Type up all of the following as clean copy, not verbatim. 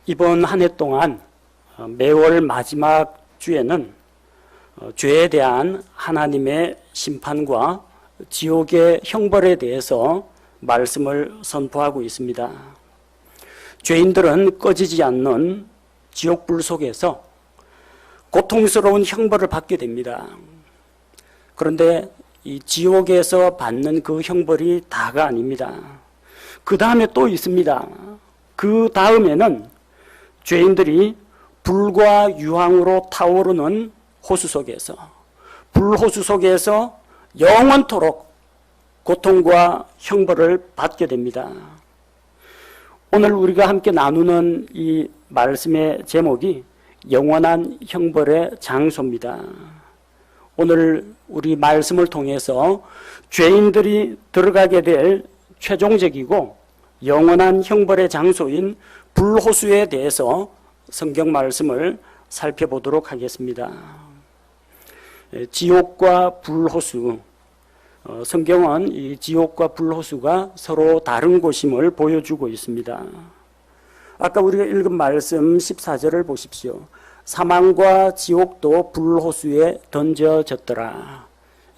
이번 한 해 동안 매월 마지막 주에는 죄에 대한 하나님의 심판과 지옥의 형벌에 대해서 말씀을 선포하고 있습니다. 죄인들은 꺼지지 않는 지옥불 속에서 고통스러운 형벌을 받게 됩니다. 그런데 이 지옥에서 받는 그 형벌이 다가 아닙니다. 그 다음에 또 있습니다. 그 다음에는 죄인들이 불과 유황으로 타오르는 호수 속에서, 불호수 속에서 영원토록 고통과 형벌을 받게 됩니다. 오늘 우리가 함께 나누는 이 말씀의 제목이 영원한 형벌의 장소입니다. 오늘 우리 말씀을 통해서 죄인들이 들어가게 될 최종적이고 영원한 형벌의 장소인 불호수에 대해서 성경 말씀을 살펴보도록 하겠습니다. 지옥과 불호수, 성경은 이 지옥과 불호수가 서로 다른 곳임을 보여주고 있습니다. 아까 우리가 읽은 말씀 14절을 보십시오. 사망과 지옥도 불호수에 던져졌더라.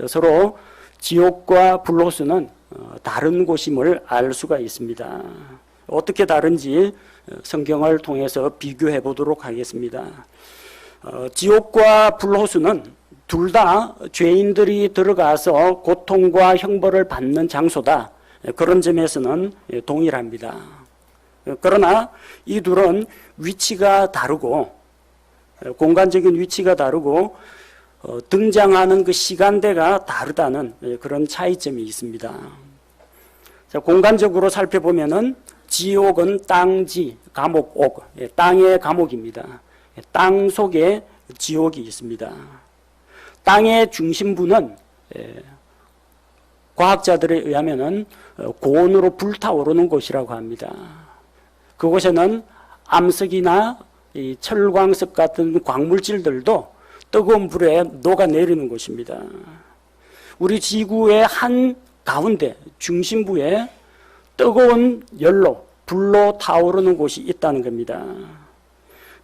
서로 지옥과 불호수는 다른 곳임을 알 수가 있습니다. 어떻게 다른지 성경을 통해서 비교해 보도록 하겠습니다. 지옥과 불호수는 둘 다 죄인들이 들어가서 고통과 형벌을 받는 장소다. 그런 점에서는 동일합니다. 그러나 이 둘은 위치가 다르고, 공간적인 위치가 다르고 등장하는 그 시간대가 다르다는 그런 차이점이 있습니다. 자, 공간적으로 살펴보면은 지옥은 땅지, 감옥, 옥, 땅의 감옥입니다. 땅 속에 지옥이 있습니다. 땅의 중심부는 과학자들에 의하면은 고온으로 불타오르는 곳이라고 합니다. 그곳에는 암석이나 이 철광석 같은 광물질들도 뜨거운 불에 녹아내리는 곳입니다. 우리 지구의 한 가운데 중심부에 뜨거운 열로, 불로 타오르는 곳이 있다는 겁니다.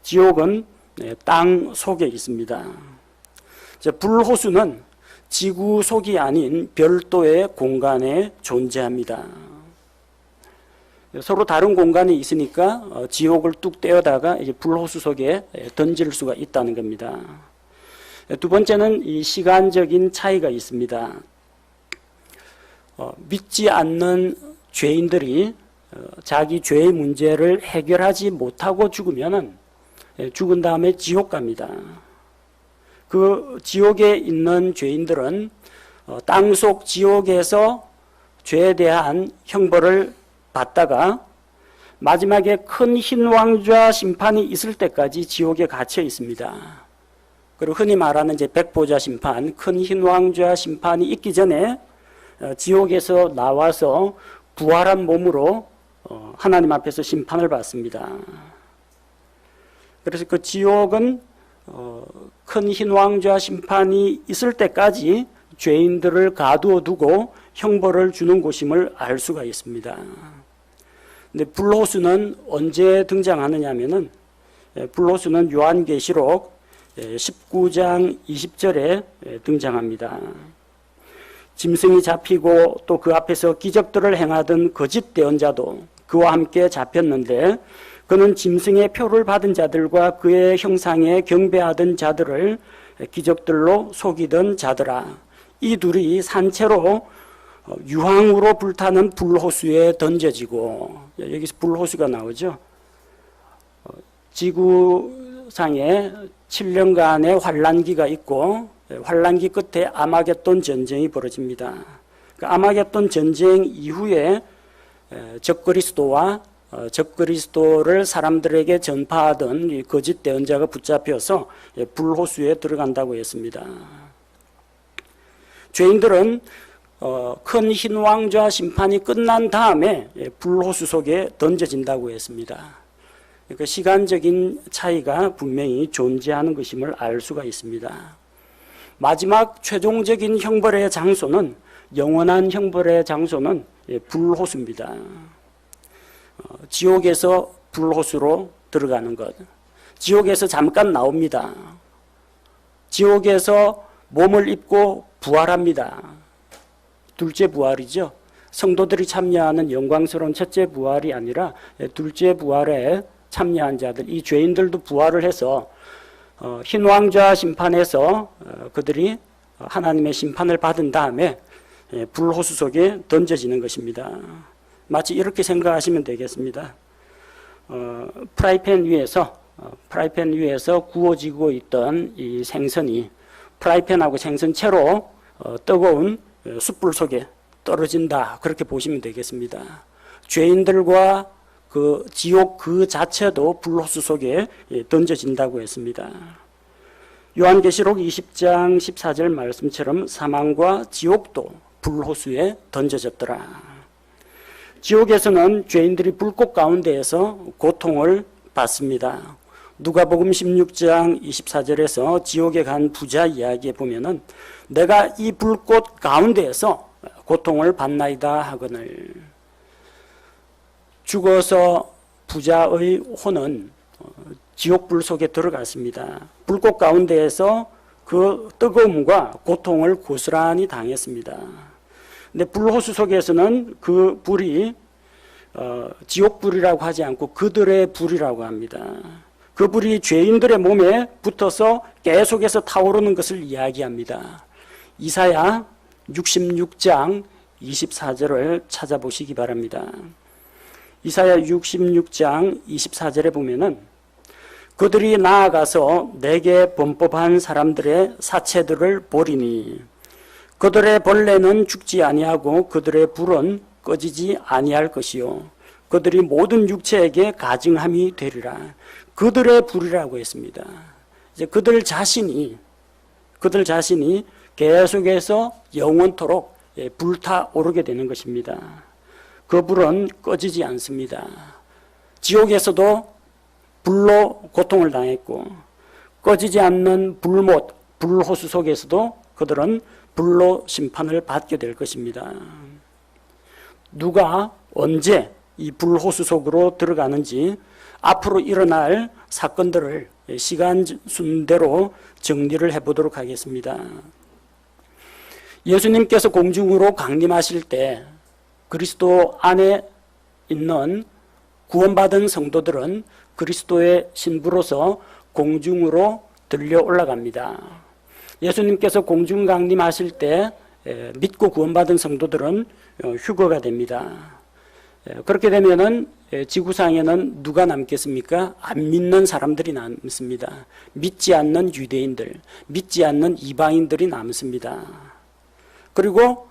지옥은 땅 속에 있습니다. 불호수는 지구 속이 아닌 별도의 공간에 존재합니다. 서로 다른 공간에 있으니까 지옥을 뚝 떼어다가 이제 불호수 속에 던질 수가 있다는 겁니다. 두 번째는 이 시간적인 차이가 있습니다. 믿지 않는 죄인들이 자기 죄의 문제를 해결하지 못하고 죽으면은 죽은 다음에 지옥 갑니다. 그 지옥에 있는 죄인들은 땅속 지옥에서 죄에 대한 형벌을 받다가 마지막에 큰 흰 왕좌 심판이 있을 때까지 지옥에 갇혀 있습니다. 그리고 흔히 말하는 이제 백보자 심판, 큰 흰 왕좌 심판이 있기 전에 지옥에서 나와서 부활한 몸으로 하나님 앞에서 심판을 받습니다. 그래서 그 지옥은 큰 흰 왕좌 심판이 있을 때까지 죄인들을 가두어 두고 형벌을 주는 곳임을 알 수가 있습니다. 근데 불호수는 언제 등장하느냐 하면은, 불호수는 요한계시록 19장 20절에 등장합니다. 짐승이 잡히고 또 그 앞에서 기적들을 행하던 거짓 대언자도 그와 함께 잡혔는데, 그는 짐승의 표를 받은 자들과 그의 형상에 경배하던 자들을 기적들로 속이던 자들아, 이 둘이 산채로 유황으로 불타는 불호수에 던져지고, 여기서 불호수가 나오죠. 지구상에 7년간의 환란기가 있고, 환란기 끝에 아마겟돈 전쟁이 벌어집니다. 그 아마겟돈 전쟁 이후에 적그리스도와 적그리스도를 사람들에게 전파하던 거짓 대언자가 붙잡혀서 불호수에 들어간다고 했습니다. 죄인들은 큰 흰 왕좌 심판이 끝난 다음에 불호수 속에 던져진다고 했습니다. 그러니까 시간적인 차이가 분명히 존재하는 것임을 알 수가 있습니다. 마지막 최종적인 형벌의 장소는, 영원한 형벌의 장소는 불호수입니다. 지옥에서 불호수로 들어가는 것. 지옥에서 잠깐 나옵니다. 지옥에서 몸을 입고 부활합니다. 둘째 부활이죠. 성도들이 참여하는 영광스러운 첫째 부활이 아니라 둘째 부활에 참여한 자들, 이 죄인들도 부활을 해서 흰왕좌 심판에서 그들이 하나님의 심판을 받은 다음에 불호수 속에 던져지는 것입니다. 마치 이렇게 생각하시면 되겠습니다. 프라이팬 위에서 구워지고 있던 이 생선이 프라이팬하고 생선채로 뜨거운 숯불 속에 떨어진다. 그렇게 보시면 되겠습니다. 죄인들과 그 지옥 그 자체도 불호수 속에 던져진다고 했습니다. 요한계시록 20장 14절 말씀처럼 사망과 지옥도 불호수에 던져졌더라. 지옥에서는 죄인들이 불꽃 가운데에서 고통을 받습니다. 누가복음 16장 24절에서 지옥에 간 부자 이야기에 보면은 내가 이 불꽃 가운데에서 고통을 받나이다 하거늘. 죽어서 부자의 혼은 지옥불 속에 들어갔습니다. 불꽃 가운데에서 그 뜨거움과 고통을 고스란히 당했습니다. 근데 불호수 속에서는 그 불이 지옥불이라고 하지 않고 그들의 불이라고 합니다. 그 불이 죄인들의 몸에 붙어서 계속해서 타오르는 것을 이야기합니다. 이사야 66장 24절을 찾아보시기 바랍니다. 이사야 66장 24절에 보면은 그들이 나아가서 내게 범법한 사람들의 사체들을 보리니 그들의 벌레는 죽지 아니하고 그들의 불은 꺼지지 아니할 것이요 그들이 모든 육체에게 가증함이 되리라. 그들의 불이라고 했습니다. 이제 그들 자신이 계속해서 영원토록 불타오르게 되는 것입니다. 그 불은 꺼지지 않습니다. 지옥에서도 불로 고통을 당했고 꺼지지 않는 불호수 속에서도 그들은 불로 심판을 받게 될 것입니다. 누가 언제 이 불호수 속으로 들어가는지 앞으로 일어날 사건들을 시간 순대로 정리를 해보도록 하겠습니다. 예수님께서 공중으로 강림하실 때 그리스도 안에 있는 구원받은 성도들은 그리스도의 신부로서 공중으로 들려 올라갑니다. 예수님께서 공중 강림하실 때 믿고 구원받은 성도들은 휴거가 됩니다. 그렇게 되면은 지구상에는 누가 남겠습니까? 안 믿는 사람들이 남습니다. 믿지 않는 유대인들, 믿지 않는 이방인들이 남습니다. 그리고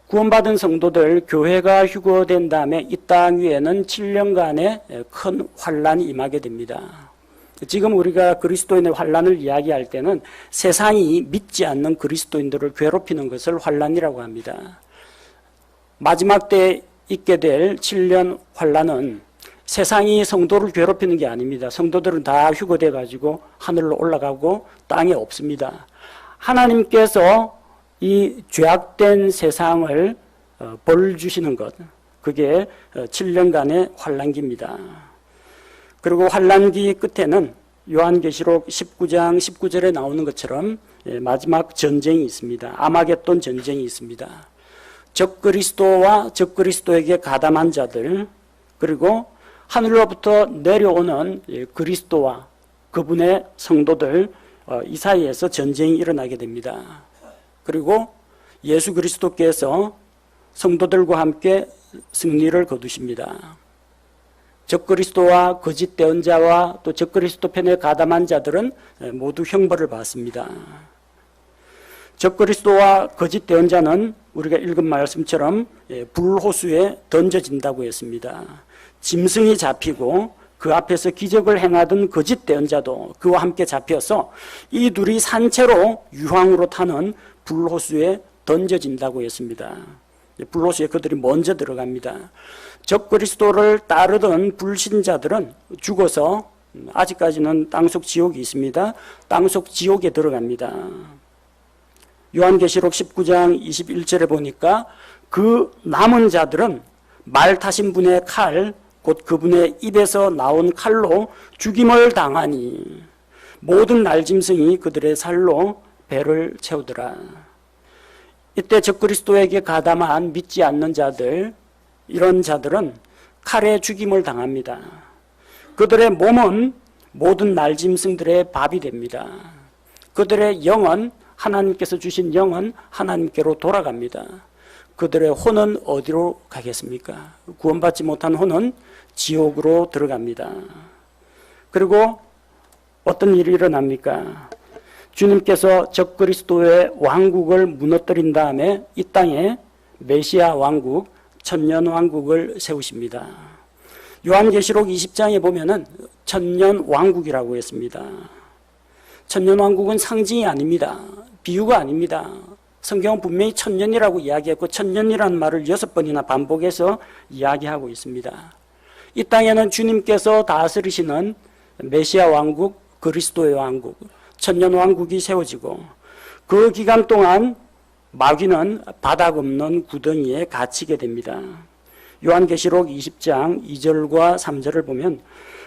구원받은 성도들, 교회가 휴거된 다음에 이 땅 위에는 7년간의 큰 환란이 임하게 됩니다. 지금 우리가 그리스도인의 환란을 이야기할 때는 세상이 믿지 않는 그리스도인들을 괴롭히는 것을 환란이라고 합니다. 마지막 때 있게 될 7년 환란은 세상이 성도를 괴롭히는 게 아닙니다. 성도들은 다 휴거돼 가지고 하늘로 올라가고 땅에 없습니다. 하나님께서 이 죄악된 세상을 벌 주시는 것, 그게 7년간의 환란기입니다. 그리고 환란기 끝에는 요한계시록 19장 19절에 나오는 것처럼 마지막 전쟁이 있습니다. 아마겟돈 전쟁이 있습니다. 적그리스도와 적그리스도에게 가담한 자들, 그리고 하늘로부터 내려오는 그리스도와 그분의 성도들, 이 사이에서 전쟁이 일어나게 됩니다. 그리고 예수 그리스도께서 성도들과 함께 승리를 거두십니다. 적그리스도와 거짓 대언자와 또 적그리스도 편에 가담한 자들은 모두 형벌을 받습니다. 적그리스도와 거짓 대언자는 우리가 읽은 말씀처럼 불호수에 던져진다고 했습니다. 짐승이 잡히고 그 앞에서 기적을 행하던 거짓 대언자도 그와 함께 잡혀서 이 둘이 산채로 유황으로 타는 불호수에 던져진다고 했습니다. 불호수에 그들이 먼저 들어갑니다. 적그리스도를 따르던 불신자들은 죽어서 아직까지는 땅속 지옥이 있습니다. 땅속 지옥에 들어갑니다. 요한계시록 19장 21절에 보니까 그 남은 자들은 말 타신 분의 칼, 곧 그분의 입에서 나온 칼로 죽임을 당하니 모든 날짐승이 그들의 살로 배를 채우더라. 이때 적그리스도에게 가담한 믿지 않는 자들, 이런 자들은 칼에 죽임을 당합니다. 그들의 몸은 모든 날짐승들의 밥이 됩니다. 그들의 영은, 하나님께서 주신 영은 하나님께로 돌아갑니다. 그들의 혼은 어디로 가겠습니까? 구원받지 못한 혼은 지옥으로 들어갑니다. 그리고 어떤 일이 일어납니까? 주님께서 적그리스도의 왕국을 무너뜨린 다음에 이 땅에 메시아 왕국, 천년 왕국을 세우십니다. 요한계시록 20장에 보면은 천년 왕국이라고 했습니다. 천년 왕국은 상징이 아닙니다. 비유가 아닙니다. 성경은 분명히 천년이라고 이야기했고 천년이라는 말을 6번이나 반복해서 이야기하고 있습니다. 이 땅에는 주님께서 다스리시는 메시아 왕국, 그리스도의 왕국, 천년 왕국이 세워지고 그 기간 동안 마귀는 바닥 없는 구덩이에 갇히게 됩니다. 요한계시록 20장 2절과 3절을 보면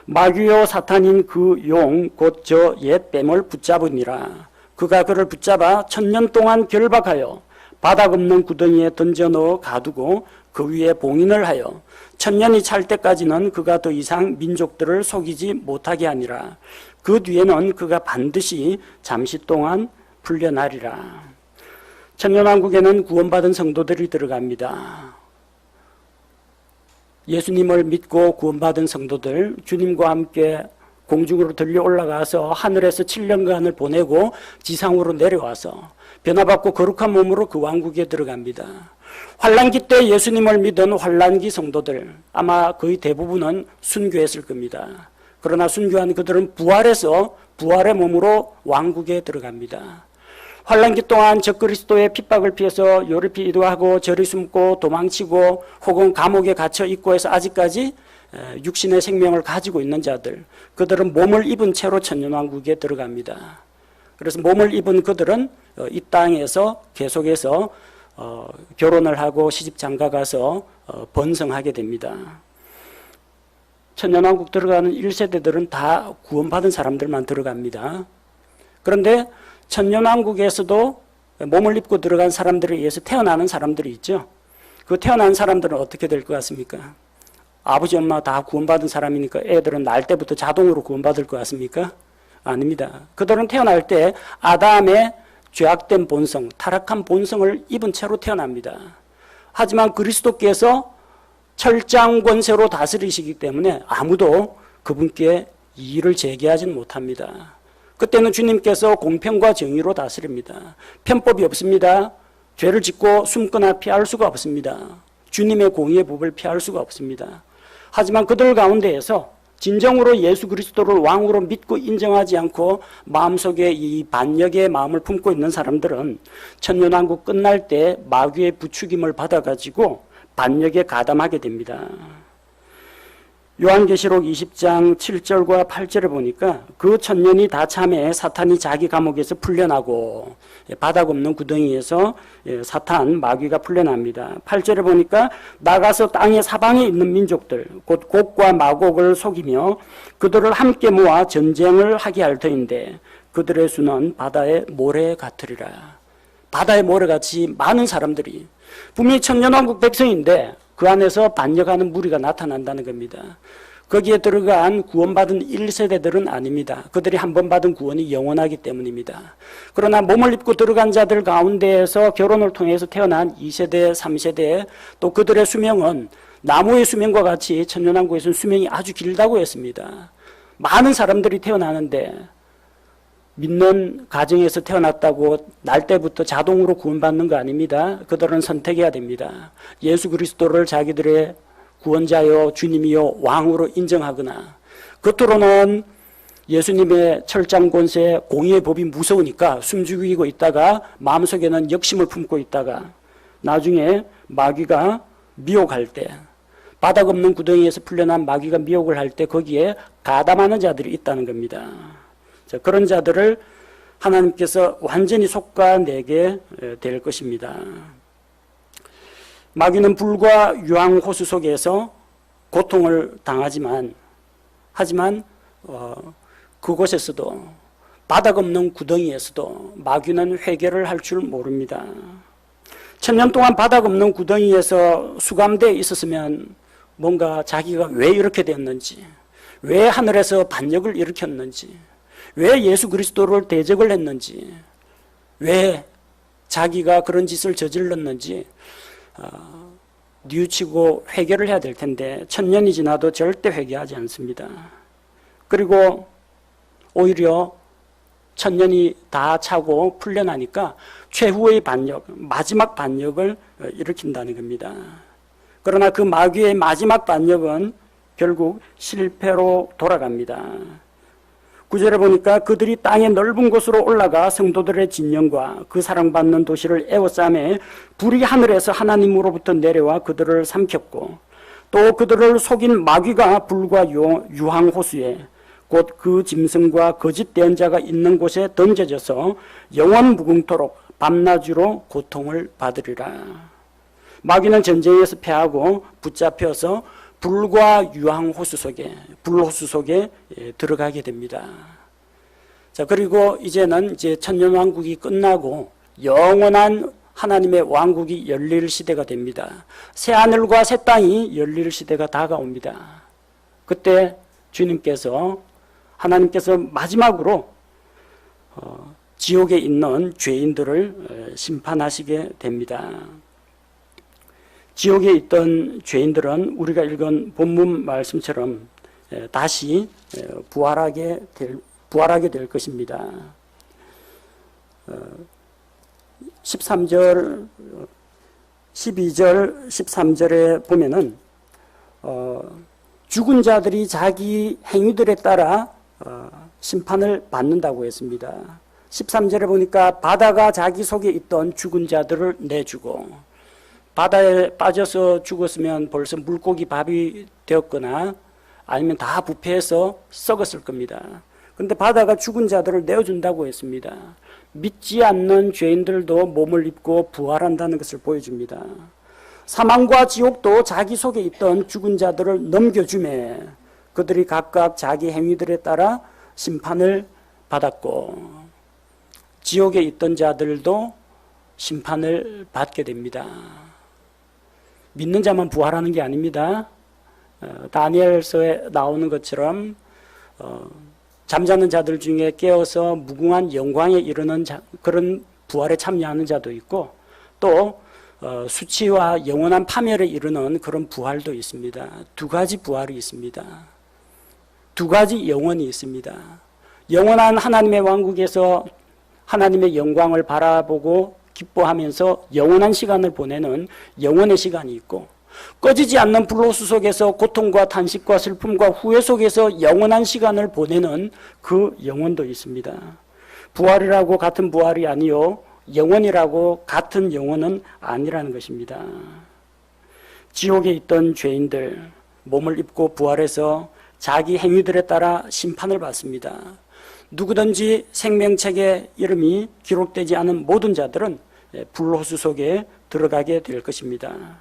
마귀요 사탄인 그 용 곧 저 옛 뱀을 붙잡으니라. 그가 그를 붙잡아 천년 동안 결박하여 바닥 없는 구덩이에 던져 넣어 가두고 그 위에 봉인을 하여 천년이 찰 때까지는 그가 더 이상 민족들을 속이지 못하게 하니라. 그 뒤에는 그가 반드시 잠시 동안 풀려나리라. 천년왕국에는 구원받은 성도들이 들어갑니다. 예수님을 믿고 구원받은 성도들, 주님과 함께 공중으로 들려 올라가서 하늘에서 7년간을 보내고 지상으로 내려와서 변화받고 거룩한 몸으로 그 왕국에 들어갑니다. 환란기 때 예수님을 믿은 환란기 성도들, 아마 거의 대부분은 순교했을 겁니다. 그러나 순교한 그들은 부활해서 부활의 몸으로 왕국에 들어갑니다. 환란기 동안 적그리스도의 핍박을 피해서 요리 이동하고 저리 숨고 도망치고 혹은 감옥에 갇혀 있고 해서 아직까지 육신의 생명을 가지고 있는 자들, 그들은 몸을 입은 채로 천년왕국에 들어갑니다. 그래서 몸을 입은 그들은 이 땅에서 계속해서 결혼을 하고 시집 장가 가서 번성하게 됩니다. 천년왕국 들어가는 1세대들은 다 구원받은 사람들만 들어갑니다. 그런데 천년왕국에서도 몸을 입고 들어간 사람들에 의해서 태어나는 사람들이 있죠. 그 태어난 사람들은 어떻게 될 것 같습니까? 아버지 엄마 다 구원받은 사람이니까 애들은 날 때부터 자동으로 구원받을 것 같습니까? 아닙니다. 그들은 태어날 때 아담의 죄악된 본성, 타락한 본성을 입은 채로 태어납니다. 하지만 그리스도께서 철장 권세로 다스리시기 때문에 아무도 그분께 이의를 제기하지는 못합니다. 그때는 주님께서 공평과 정의로 다스립니다. 편법이 없습니다. 죄를 짓고 숨거나 피할 수가 없습니다. 주님의 공의의 법을 피할 수가 없습니다. 하지만 그들 가운데에서 진정으로 예수 그리스도를 왕으로 믿고 인정하지 않고 마음속에 이 반역의 마음을 품고 있는 사람들은 천년왕국 끝날 때 마귀의 부추김을 받아가지고 반역에 가담하게 됩니다. 요한계시록 20장 7절과 8절에 보니까 그 천년이 다 참에 사탄이 자기 감옥에서 풀려나고 바닥 없는 구덩이에서 사탄 마귀가 풀려납니다. 8절에 보니까 나가서 땅의 사방에 있는 민족들 곧 곡과 마곡을 속이며 그들을 함께 모아 전쟁을 하게 할 터인데 그들의 수는 바다의 모래 같으리라. 바다의 모래같이 많은 사람들이 분명히 천년왕국 백성인데 그 안에서 반역하는 무리가 나타난다는 겁니다. 거기에 들어간 구원받은 1세대들은 아닙니다. 그들이 한 번 받은 구원이 영원하기 때문입니다. 그러나 몸을 입고 들어간 자들 가운데에서 결혼을 통해서 태어난 2세대, 3세대 또 그들의 수명은 나무의 수명과 같이 천년왕국에서는 수명이 아주 길다고 했습니다. 많은 사람들이 태어나는데 믿는 가정에서 태어났다고 날 때부터 자동으로 구원받는 거 아닙니다. 그들은 선택해야 됩니다. 예수 그리스도를 자기들의 구원자요 주님이요 왕으로 인정하거나 겉으로는 예수님의 철장 권세 공의의 법이 무서우니까 숨죽이고 있다가 마음속에는 역심을 품고 있다가 나중에 마귀가 미혹할 때 바닥 없는 구덩이에서 풀려난 마귀가 미혹을 할 때 거기에 가담하는 자들이 있다는 겁니다. 자, 그런 자들을 하나님께서 완전히 솎아내게 될 것입니다. 마귀는 불과 유황 호수 속에서 고통을 하지만 그곳에서도 바닥 없는 구덩이에서도 마귀는 회개를 할 줄 모릅니다. 1000년 동안 바닥 없는 구덩이에서 수감되어 있었으면 뭔가 자기가 왜 이렇게 됐는지, 왜 하늘에서 반역을 일으켰는지, 왜 예수 그리스도를 대적을 했는지, 왜 자기가 그런 짓을 저질렀는지 뉘우치고 회개를 해야 될 텐데 1000년이 지나도 절대 회개하지 않습니다. 그리고 오히려 1000년이 다 차고 풀려나니까 최후의 반역, 마지막 반역을 일으킨다는 겁니다. 그러나 그 마귀의 마지막 반역은 결국 실패로 돌아갑니다. 9절에 보니까 그들이 땅의 넓은 곳으로 올라가 성도들의 진영과 그 사랑받는 도시를 에워싸매 불이 하늘에서 하나님으로부터 내려와 그들을 삼켰고 또 그들을 속인 마귀가 불과 유황호수에 곧 그 짐승과 거짓 대언자가 있는 곳에 던져져서 영원 무궁토록 밤낮으로 고통을 받으리라. 마귀는 전쟁에서 패하고 붙잡혀서 불과 유황호수 속에, 불호수 속에 들어가게 됩니다. 자, 그리고 이제는 이제 천년왕국이 끝나고 영원한 하나님의 왕국이 열릴 시대가 됩니다. 새 하늘과 새 땅이 열릴 시대가 다가옵니다. 그때 하나님께서 마지막으로 지옥에 있는 죄인들을 심판하시게 됩니다. 지옥에 있던 죄인들은 우리가 읽은 본문 말씀처럼 다시 부활하게 될 것입니다. 13절, 12절, 13절에 보면은 죽은 자들이 자기 행위들에 따라 심판을 받는다고 했습니다. 13절에 보니까 바다가 자기 속에 있던 죽은 자들을 내주고, 바다에 빠져서 죽었으면 벌써 물고기 밥이 되었거나 아니면 다 부패해서 썩었을 겁니다. 그런데 바다가 죽은 자들을 내어준다고 했습니다. 믿지 않는 죄인들도 몸을 입고 부활한다는 것을 보여줍니다. 사망과 지옥도 자기 속에 있던 죽은 자들을 넘겨주매 그들이 각각 자기 행위들에 따라 심판을 받았고, 지옥에 있던 자들도 심판을 받게 됩니다. 믿는 자만 부활하는 게 아닙니다. 다니엘서에 나오는 것처럼 잠자는 자들 중에 깨어서 무궁한 영광에 이르는 그런 부활에 참여하는 자도 있고, 또 수치와 영원한 파멸에 이르는 그런 부활도 있습니다. 두 가지 부활이 있습니다. 두 가지 영원이 있습니다. 영원한 하나님의 왕국에서 하나님의 영광을 바라보고 기뻐하면서 영원한 시간을 보내는 영원의 시간이 있고, 꺼지지 않는 불호수 속에서 고통과 탄식과 슬픔과 후회 속에서 영원한 시간을 보내는 그 영혼도 있습니다. 부활이라고 같은 부활이 아니요, 영원이라고 같은 영혼은 아니라는 것입니다. 지옥에 있던 죄인들, 몸을 입고 부활해서 자기 행위들에 따라 심판을 받습니다. 누구든지 생명책에 이름이 기록되지 않은 모든 자들은 불호수 속에 들어가게 될 것입니다.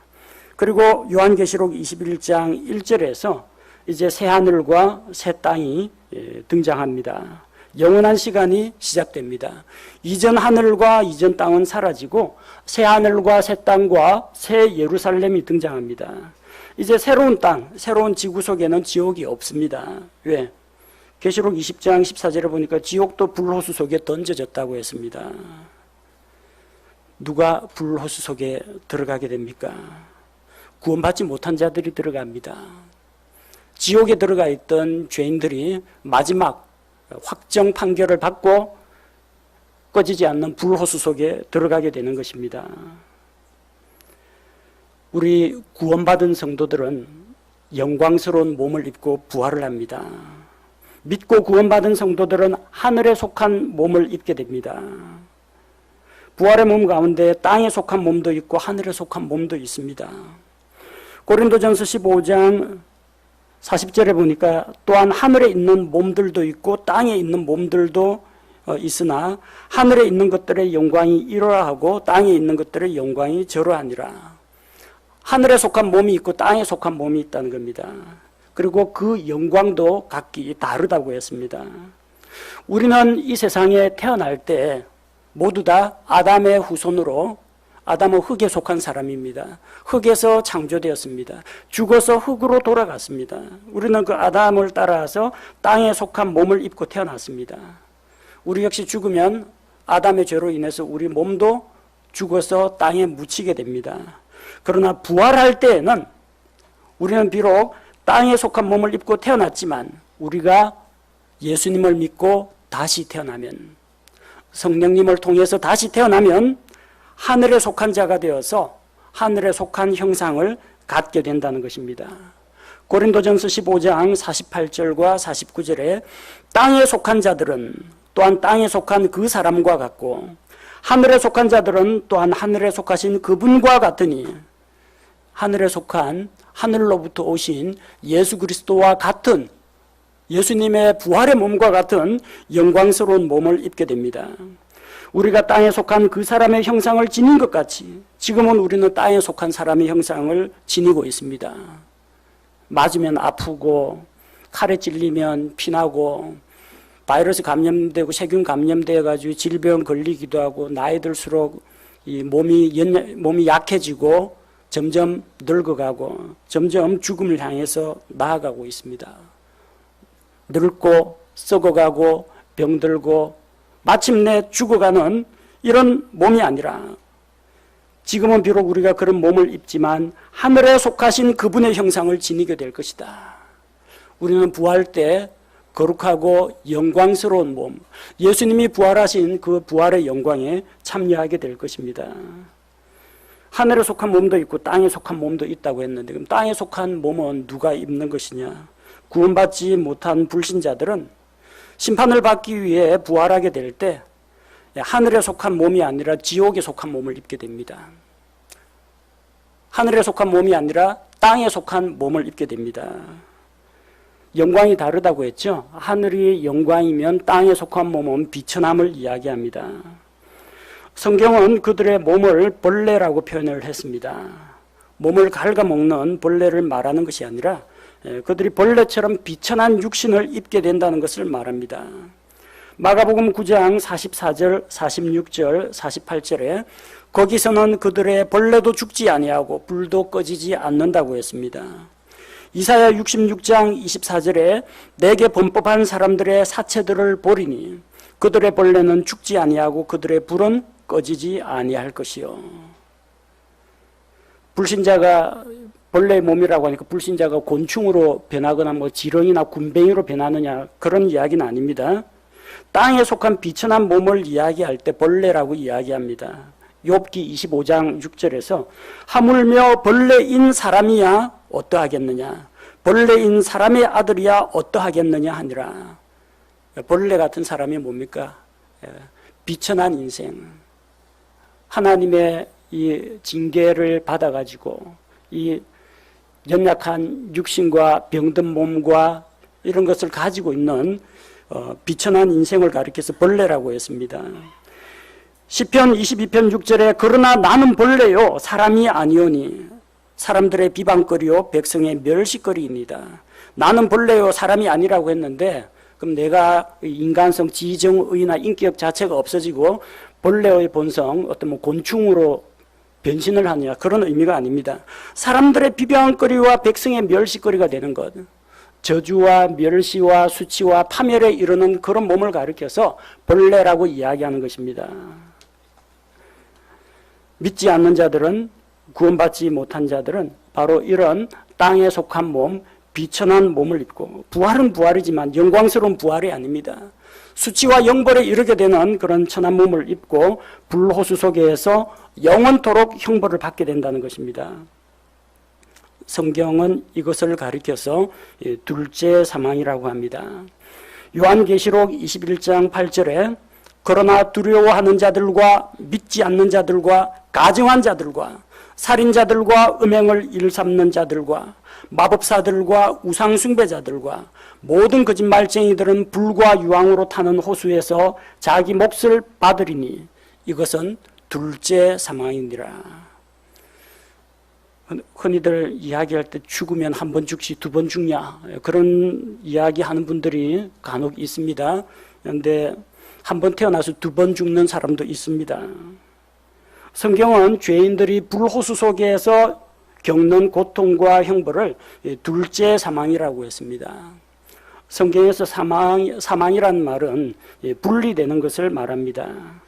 그리고 요한계시록 21장 1절에서 이제 새 하늘과 새 땅이 등장합니다. 영원한 시간이 시작됩니다. 이전 하늘과 이전 땅은 사라지고 새 하늘과 새 땅과 새 예루살렘이 등장합니다. 이제 새로운 땅, 새로운 지구 속에는 지옥이 없습니다. 왜? 계시록 20장 14절에 보니까 지옥도 불호수 속에 던져졌다고 했습니다. 누가 불호수 속에 들어가게 됩니까? 구원받지 못한 자들이 들어갑니다. 지옥에 들어가 있던 죄인들이 마지막 확정 판결을 받고 꺼지지 않는 불호수 속에 들어가게 되는 것입니다. 우리 구원받은 성도들은 영광스러운 몸을 입고 부활을 합니다. 믿고 구원받은 성도들은 하늘에 속한 몸을 입게 됩니다. 부활의 몸 가운데 땅에 속한 몸도 있고 하늘에 속한 몸도 있습니다. 고린도전서 15장 40절에 보니까 또한 하늘에 있는 몸들도 있고 땅에 있는 몸들도 있으나 하늘에 있는 것들의 영광이 이러하고 땅에 있는 것들의 영광이 저러하니라. 하늘에 속한 몸이 있고 땅에 속한 몸이 있다는 겁니다. 그리고 그 영광도 각기 다르다고 했습니다. 우리는 이 세상에 태어날 때 모두 다 아담의 후손으로, 아담은 흙에 속한 사람입니다. 흙에서 창조되었습니다. 죽어서 흙으로 돌아갔습니다. 우리는 그 아담을 따라서 땅에 속한 몸을 입고 태어났습니다. 우리 역시 죽으면 아담의 죄로 인해서 우리 몸도 죽어서 땅에 묻히게 됩니다. 그러나 부활할 때에는 우리는 비록 땅에 속한 몸을 입고 태어났지만 우리가 예수님을 믿고 다시 태어나면, 성령님을 통해서 다시 태어나면 하늘에 속한 자가 되어서 하늘에 속한 형상을 갖게 된다는 것입니다. 고린도전서 15장 48절과 49절에 땅에 속한 자들은 또한 땅에 속한 그 사람과 같고 하늘에 속한 자들은 또한 하늘에 속하신 그분과 같으니, 하늘에 속한 하늘로부터 오신 예수 그리스도와 같은, 예수님의 부활의 몸과 같은 영광스러운 몸을 입게 됩니다. 우리가 땅에 속한 그 사람의 형상을 지닌 것 같이 지금은 우리는 땅에 속한 사람의 형상을 지니고 있습니다. 맞으면 아프고 칼에 찔리면 피나고 바이러스 감염되고 세균 감염되어 가지고 질병 걸리기도 하고, 나이 들수록 이 몸이 약해지고 점점 늙어가고 점점 죽음을 향해서 나아가고 있습니다. 늙고 썩어가고 병들고 마침내 죽어가는 이런 몸이 아니라, 지금은 비록 우리가 그런 몸을 입지만 하늘에 속하신 그분의 형상을 지니게 될 것이다. 우리는 부활 때 거룩하고 영광스러운 몸, 예수님이 부활하신 그 부활의 영광에 참여하게 될 것입니다. 하늘에 속한 몸도 있고 땅에 속한 몸도 있다고 했는데, 그럼 땅에 속한 몸은 누가 입는 것이냐? 구원받지 못한 불신자들은 심판을 받기 위해 부활하게 될 때 하늘에 속한 몸이 아니라 지옥에 속한 몸을 입게 됩니다. 하늘에 속한 몸이 아니라 땅에 속한 몸을 입게 됩니다. 영광이 다르다고 했죠. 하늘이 영광이면 땅에 속한 몸은 비천함을 이야기합니다. 성경은 그들의 몸을 벌레라고 표현을 했습니다. 몸을 갉아먹는 벌레를 말하는 것이 아니라 그들이 벌레처럼 비천한 육신을 입게 된다는 것을 말합니다. 마가복음 9장 44절, 46절, 48절에 거기서는 그들의 벌레도 죽지 아니하고 불도 꺼지지 않는다고 했습니다. 이사야 66장 24절에 내게 범법한 사람들의 사체들을 보리니 그들의 벌레는 죽지 아니하고 그들의 불은 꺼지지 아니할 것이요. 불신자가 벌레의 몸이라고 하니까 불신자가 곤충으로 변하거나 지렁이나 굼벵이로 변하느냐, 그런 이야기는 아닙니다. 땅에 속한 비천한 몸을 이야기할 때 벌레라고 이야기합니다. 욥기 25장 6절에서 하물며 벌레인 사람이야 어떠하겠느냐, 벌레인 사람의 아들이야 어떠하겠느냐 하니라. 벌레 같은 사람이 뭡니까? 비천한 인생, 하나님의 이 징계를 받아가지고 이 연약한 육신과 병든 몸과 이런 것을 가지고 있는 비천한 인생을 가리켜서 벌레라고 했습니다. 시편 22편 6절에 그러나 나는 벌레요 사람이 아니오니 사람들의 비방거리요 백성의 멸시거리입니다. 나는 벌레요 사람이 아니라고 했는데, 그럼 내가 인간성, 지정의나 인격 자체가 없어지고 벌레의 본성, 어떤 곤충으로 변신을 하느냐, 그런 의미가 아닙니다. 사람들의 비방거리와 백성의 멸시거리가 되는 것, 저주와 멸시와 수치와 파멸에 이르는 그런 몸을 가리켜서 벌레라고 이야기하는 것입니다. 믿지 않는 자들은, 구원받지 못한 자들은 바로 이런 땅에 속한 몸, 비천한 몸을 입고, 부활은 부활이지만 영광스러운 부활이 아닙니다. 수치와 영벌에 이르게 되는 그런 천한 몸을 입고 불호수 속에서 영원토록 형벌을 받게 된다는 것입니다. 성경은 이것을 가리켜서 둘째 사망이라고 합니다. 요한계시록 21장 8절에 그러나 두려워하는 자들과 믿지 않는 자들과 가증한 자들과 살인자들과 음행을 일삼는 자들과 마법사들과 우상숭배자들과 모든 거짓말쟁이들은 불과 유황으로 타는 호수에서 자기 몫을 받으리니 이것은 둘째 사망이니라. 흔히들 이야기할 때 죽으면 한 번 죽지 두 번 죽냐, 그런 이야기 하는 분들이 간혹 있습니다. 그런데 한 번 태어나서 두 번 죽는 사람도 있습니다. 성경은 죄인들이 불호수 속에서 겪는 고통과 형벌을 둘째 사망이라고 했습니다. 성경에서 사망이라는 말은 분리되는 것을 말합니다.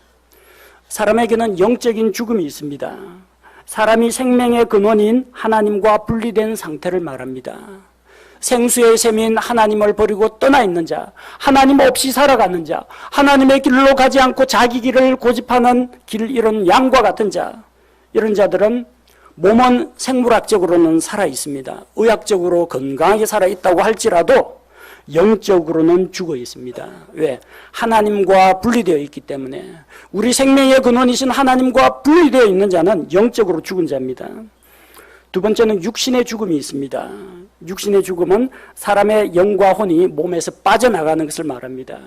사람에게는 영적인 죽음이 있습니다. 사람이 생명의 근원인 하나님과 분리된 상태를 말합니다. 생수의 셈인 하나님을 버리고 떠나 있는 자, 하나님 없이 살아가는 자, 하나님의 길로 가지 않고 자기 길을 고집하는 길 잃은 양과 같은 자, 이런 자들은 몸은 생물학적으로는 살아 있습니다. 의학적으로 건강하게 살아 있다고 할지라도 영적으로는 죽어 있습니다. 왜? 하나님과 분리되어 있기 때문에. 우리 생명의 근원이신 하나님과 분리되어 있는 자는 영적으로 죽은 자입니다. 두 번째는 육신의 죽음이 있습니다. 육신의 죽음은 사람의 영과 혼이 몸에서 빠져나가는 것을 말합니다.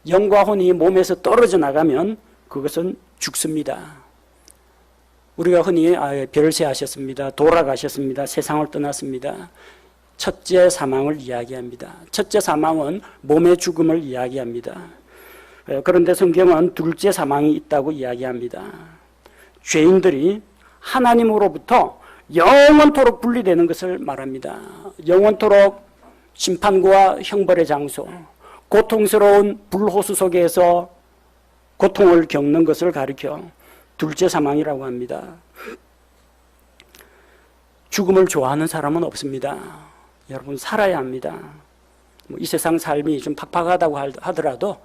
영과 혼이 몸에서 떨어져 나가면 그것은 죽습니다. 우리가 흔히 별세하셨습니다, 돌아가셨습니다, 세상을 떠났습니다. 첫째 사망을 이야기합니다. 첫째 사망은 몸의 죽음을 이야기합니다. 그런데 성경은 둘째 사망이 있다고 이야기합니다. 죄인들이 하나님으로부터 영원토록 분리되는 것을 말합니다. 영원토록 심판과 형벌의 장소, 고통스러운 불호수 속에서 고통을 겪는 것을 가리켜 둘째 사망이라고 합니다. 죽음을 좋아하는 사람은 없습니다. 여러분, 살아야 합니다. 이 세상 삶이 좀 팍팍하다고 하더라도,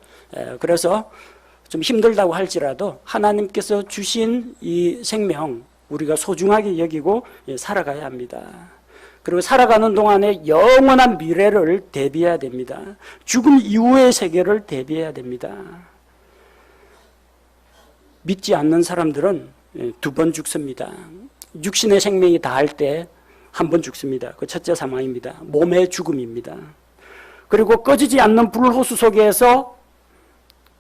그래서 좀 힘들다고 할지라도 하나님께서 주신 이 생명, 우리가 소중하게 여기고 살아가야 합니다. 그리고 살아가는 동안에 영원한 미래를 대비해야 됩니다. 죽음 이후의 세계를 대비해야 됩니다. 믿지 않는 사람들은 두 번 죽습니다. 육신의 생명이 다할 때 한 번 죽습니다. 그 첫째 사망입니다. 몸의 죽음입니다. 그리고 꺼지지 않는 불호수 속에서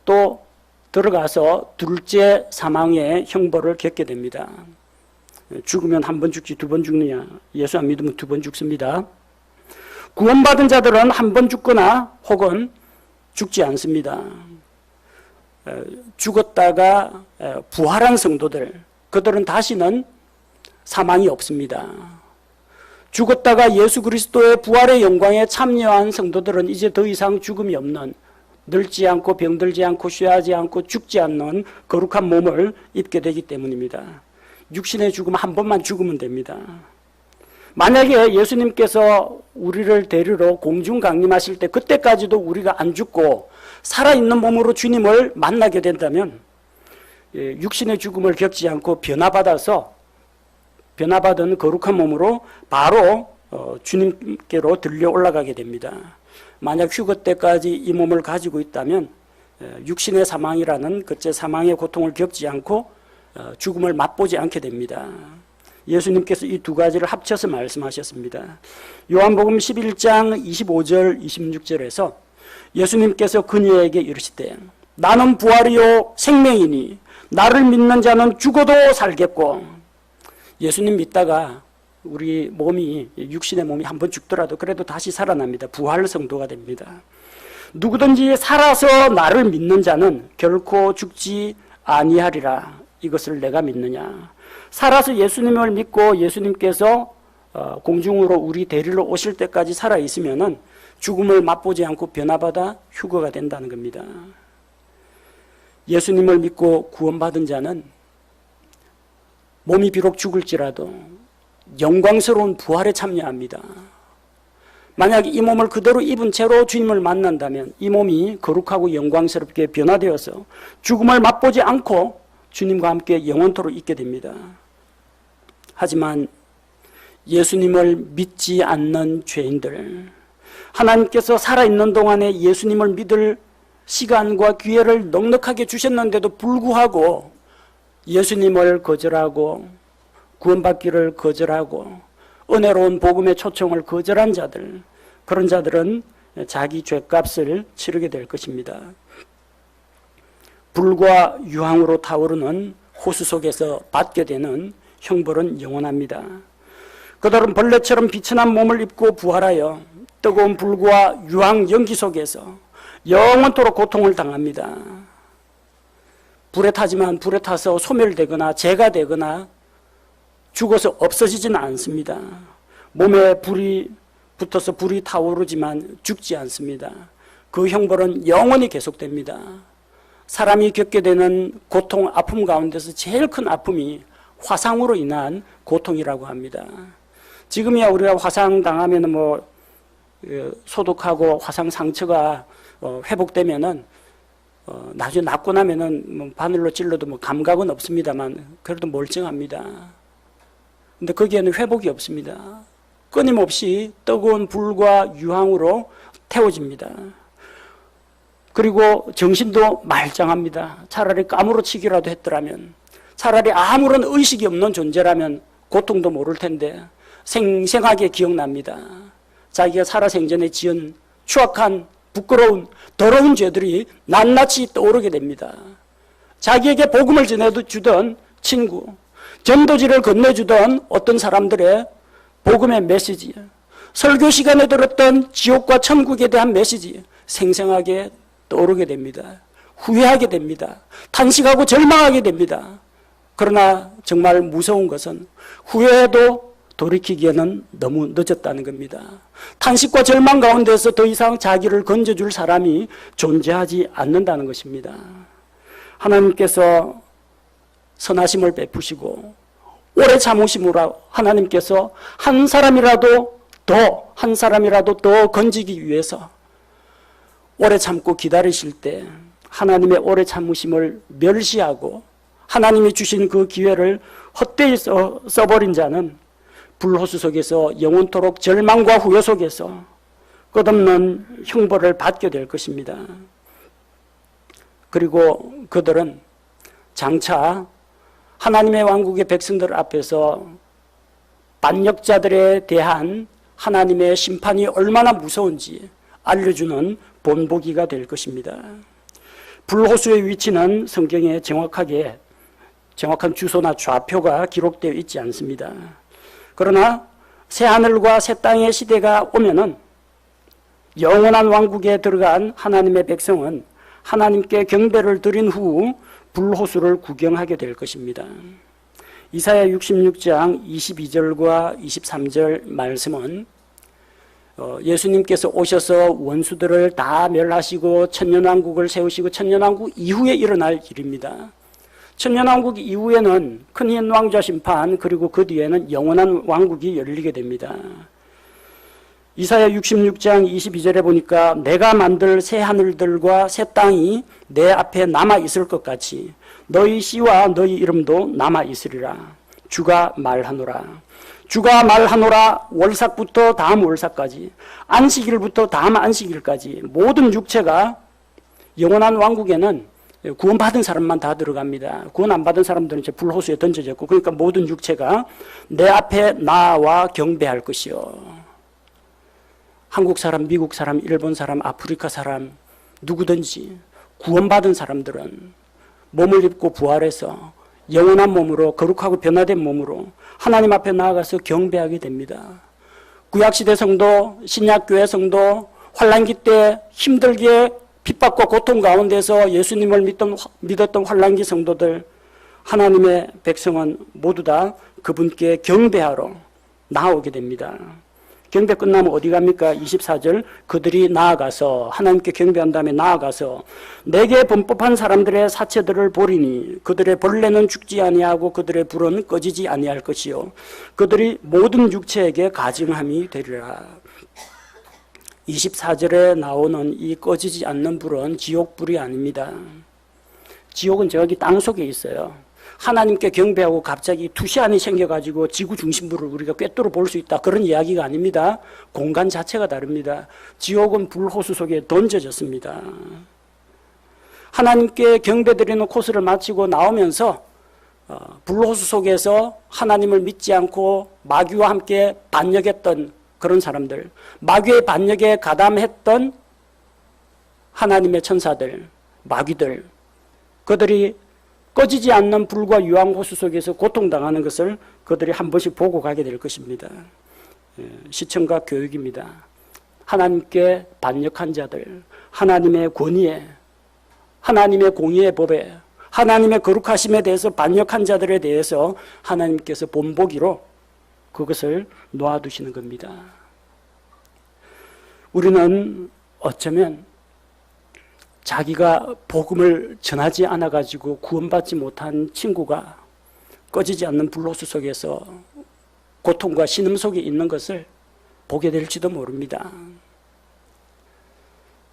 또 들어가서 둘째 사망의 형벌을 겪게 됩니다. 죽으면 한 번 죽지 두 번 죽느냐? 예수 안 믿으면 두 번 죽습니다. 구원받은 자들은 한 번 죽거나 혹은 죽지 않습니다. 죽었다가 부활한 성도들, 그들은 다시는 사망이 없습니다. 죽었다가 예수 그리스도의 부활의 영광에 참여한 성도들은 이제 더 이상 죽음이 없는, 늙지 않고 병들지 않고 쉬하지 않고 죽지 않는 거룩한 몸을 입게 되기 때문입니다. 육신의 죽음 한 번만 죽으면 됩니다. 만약에 예수님께서 우리를 데리러 공중 강림하실 때 그때까지도 우리가 안 죽고 살아있는 몸으로 주님을 만나게 된다면 육신의 죽음을 겪지 않고 변화받은 거룩한 몸으로 바로 주님께로 들려 올라가게 됩니다. 만약 휴거 때까지 이 몸을 가지고 있다면 육신의 사망이라는 그째 사망의 고통을 겪지 않고 죽음을 맛보지 않게 됩니다. 예수님께서 이 두 가지를 합쳐서 말씀하셨습니다. 요한복음 11장 25절 26절에서 예수님께서 그녀에게 이르시되 나는 부활이요 생명이니 나를 믿는 자는 죽어도 살겠고, 예수님 믿다가 우리 몸이, 육신의 몸이 한번 죽더라도 그래도 다시 살아납니다. 부활 성도가 됩니다. 누구든지 살아서 나를 믿는 자는 결코 죽지 아니하리라. 이것을 내가 믿느냐? 살아서 예수님을 믿고 예수님께서 공중으로 우리 데리러 오실 때까지 살아 있으면은 죽음을 맛보지 않고 변화받아 휴거가 된다는 겁니다. 예수님을 믿고 구원받은 자는 몸이 비록 죽을지라도 영광스러운 부활에 참여합니다. 만약 이 몸을 그대로 입은 채로 주님을 만난다면 이 몸이 거룩하고 영광스럽게 변화되어서 죽음을 맛보지 않고 주님과 함께 영원토록 있게 됩니다. 하지만 예수님을 믿지 않는 죄인들, 하나님께서 살아있는 동안에 예수님을 믿을 시간과 기회를 넉넉하게 주셨는데도 불구하고 예수님을 거절하고 구원받기를 거절하고 은혜로운 복음의 초청을 거절한 자들, 그런 자들은 자기 죄값을 치르게 될 것입니다. 불과 유황으로 타오르는 호수 속에서 받게 되는 형벌은 영원합니다. 그들은 벌레처럼 비천한 몸을 입고 부활하여 뜨거운 불과 유황 연기 속에서 영원토록 고통을 당합니다. 불에 타지만 불에 타서 소멸되거나 재가 되거나 죽어서 없어지지는 않습니다. 몸에 불이 붙어서 불이 타오르지만 죽지 않습니다. 그 형벌은 영원히 계속됩니다. 사람이 겪게 되는 고통, 아픔 가운데서 제일 큰 아픔이 화상으로 인한 고통이라고 합니다. 지금이야 우리가 화상 당하면 소독하고 화상 상처가 회복되면은 나중에 낫고 나면은 바늘로 찔러도 감각은 없습니다만 그래도 멀쩡합니다. 근데 거기에는 회복이 없습니다. 끊임없이 뜨거운 불과 유황으로 태워집니다. 그리고 정신도 말짱합니다. 차라리 까무러치기라도 했더라면, 차라리 아무런 의식이 없는 존재라면 고통도 모를 텐데 생생하게 기억납니다. 자기가 살아생전에 지은 추악한 부끄러운 더러운 죄들이 낱낱이 떠오르게 됩니다. 자기에게 복음을 전해주던 친구, 전도지를 건네주던 어떤 사람들의 복음의 메시지, 설교 시간에 들었던 지옥과 천국에 대한 메시지 생생하게 떠오르게 됩니다. 후회하게 됩니다. 탄식하고 절망하게 됩니다. 그러나 정말 무서운 것은 후회해도 돌이키기에는 너무 늦었다는 겁니다. 탄식과 절망 가운데서 더 이상 자기를 건져줄 사람이 존재하지 않는다는 것입니다. 하나님께서 선하심을 베푸시고 오래 참으심으로 하나님께서 한 사람이라도 더 건지기 위해서 오래 참고 기다리실 때 하나님의 오래 참으심을 멸시하고 하나님이 주신 그 기회를 헛되이 써버린 자는 불호수 속에서 영원토록 절망과 후회 속에서 끝없는 형벌을 받게 될 것입니다. 그리고 그들은 장차 하나님의 왕국의 백성들 앞에서 반역자들에 대한 하나님의 심판이 얼마나 무서운지 알려주는 본보기가 될 것입니다. 불호수의 위치는 성경에 정확한 주소나 좌표가 기록되어 있지 않습니다. 그러나 새하늘과 새 땅의 시대가 오면은 영원한 왕국에 들어간 하나님의 백성은 하나님께 경배를 드린 후 불호수를 구경하게 될 것입니다. 이사야 66장 22절과 23절 말씀은 예수님께서 오셔서 원수들을 다 멸하시고 천년왕국을 세우시고 천년왕국 이후에 일어날 일입니다. 천년왕국 이후에는 큰 왕좌 심판 그리고 그 뒤에는 영원한 왕국이 열리게 됩니다. 이사야 66장 22절에 보니까 내가 만들 새 하늘들과 새 땅이 내 앞에 남아 있을 것 같이 너희 씨와 너희 이름도 남아 있으리라. 주가 말하노라. 주가 말하노라. 월삭부터 다음 월삭까지, 안식일부터 다음 안식일까지 모든 육체가 영원한 왕국에는 구원받은 사람만 다 들어갑니다. 구원 안 받은 사람들은 이제 불호수에 던져졌고, 그러니까 모든 육체가 내 앞에 나와 경배할 것이요. 한국 사람, 미국 사람, 일본 사람, 아프리카 사람 누구든지 구원받은 사람들은 몸을 입고 부활해서 영원한 몸으로 거룩하고 변화된 몸으로 하나님 앞에 나아가서 경배하게 됩니다. 구약시대 성도, 신약교회 성도, 환란기 때 힘들게 핍박과 고통 가운데서 예수님을 믿었던 환란기 성도들, 하나님의 백성은 모두 다 그분께 경배하러 나오게 됩니다. 경배 끝나면 어디 갑니까? 24절 그들이 나아가서 하나님께 경배한 다음에 나아가서 내게 범법한 사람들의 사체들을 보리니 그들의 벌레는 죽지 아니하고 그들의 불은 꺼지지 아니할 것이요 그들이 모든 육체에게 가증함이 되리라. 24절에 나오는 이 꺼지지 않는 불은 지옥불이 아닙니다. 지옥은 저기 땅 속에 있어요. 하나님께 경배하고 갑자기 투시안이 생겨가지고 지구 중심부를 우리가 꿰뚫어 볼 수 있다. 그런 이야기가 아닙니다. 공간 자체가 다릅니다. 지옥은 불호수 속에 던져졌습니다. 하나님께 경배드리는 코스를 마치고 나오면서 불호수 속에서 하나님을 믿지 않고 마귀와 함께 반역했던 그런 사람들, 마귀의 반역에 가담했던 하나님의 천사들, 마귀들, 그들이 꺼지지 않는 불과 유황호수 속에서 고통당하는 것을 그들이 한 번씩 보고 가게 될 것입니다. 시청과 교육입니다. 하나님께 반역한 자들, 하나님의 권위에, 하나님의 공의의 법에, 하나님의 거룩하심에 대해서 반역한 자들에 대해서 하나님께서 본보기로 그것을 놓아두시는 겁니다. 우리는 어쩌면 자기가 복음을 전하지 않아가지고 구원받지 못한 친구가 꺼지지 않는 불호수 속에서 고통과 신음 속에 있는 것을 보게 될지도 모릅니다.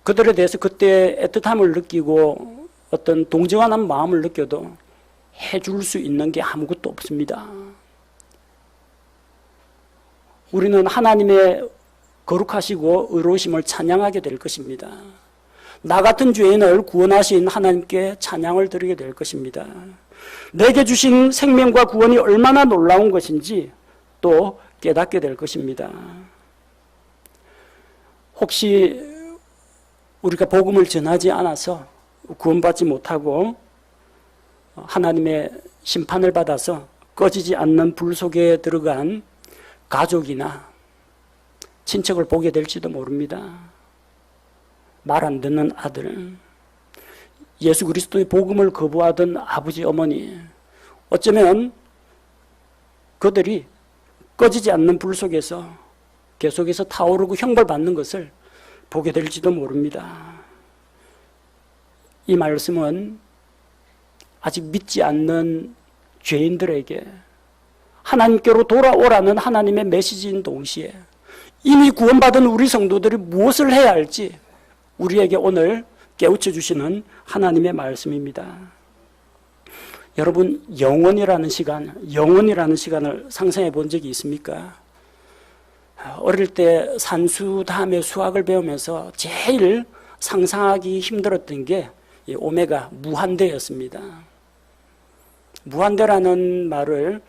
그들에 대해서 그때 애틋함을 느끼고 어떤 동정하는 마음을 느껴도 해줄 수 있는 게 아무것도 없습니다. 우리는 하나님의 거룩하시고 의로우심을 찬양하게 될 것입니다. 나 같은 죄인을 구원하신 하나님께 찬양을 드리게 될 것입니다. 내게 주신 생명과 구원이 얼마나 놀라운 것인지 또 깨닫게 될 것입니다. 혹시 우리가 복음을 전하지 않아서 구원받지 못하고 하나님의 심판을 받아서 꺼지지 않는 불 속에 들어간 가족이나 친척을 보게 될지도 모릅니다. 말 안 듣는 아들, 예수 그리스도의 복음을 거부하던 아버지, 어머니, 어쩌면 그들이 꺼지지 않는 불 속에서 계속해서 타오르고 형벌받는 것을 보게 될지도 모릅니다. 이 말씀은 아직 믿지 않는 죄인들에게 하나님께로 돌아오라는 하나님의 메시지인 동시에 이미 구원받은 우리 성도들이 무엇을 해야 할지 우리에게 오늘 깨우쳐 주시는 하나님의 말씀입니다. 여러분, 영원이라는 시간을 상상해 본 적이 있습니까? 어릴 때 산수 다음에 수학을 배우면서 제일 상상하기 힘들었던 게 오메가 무한대였습니다. 무한대라는 말을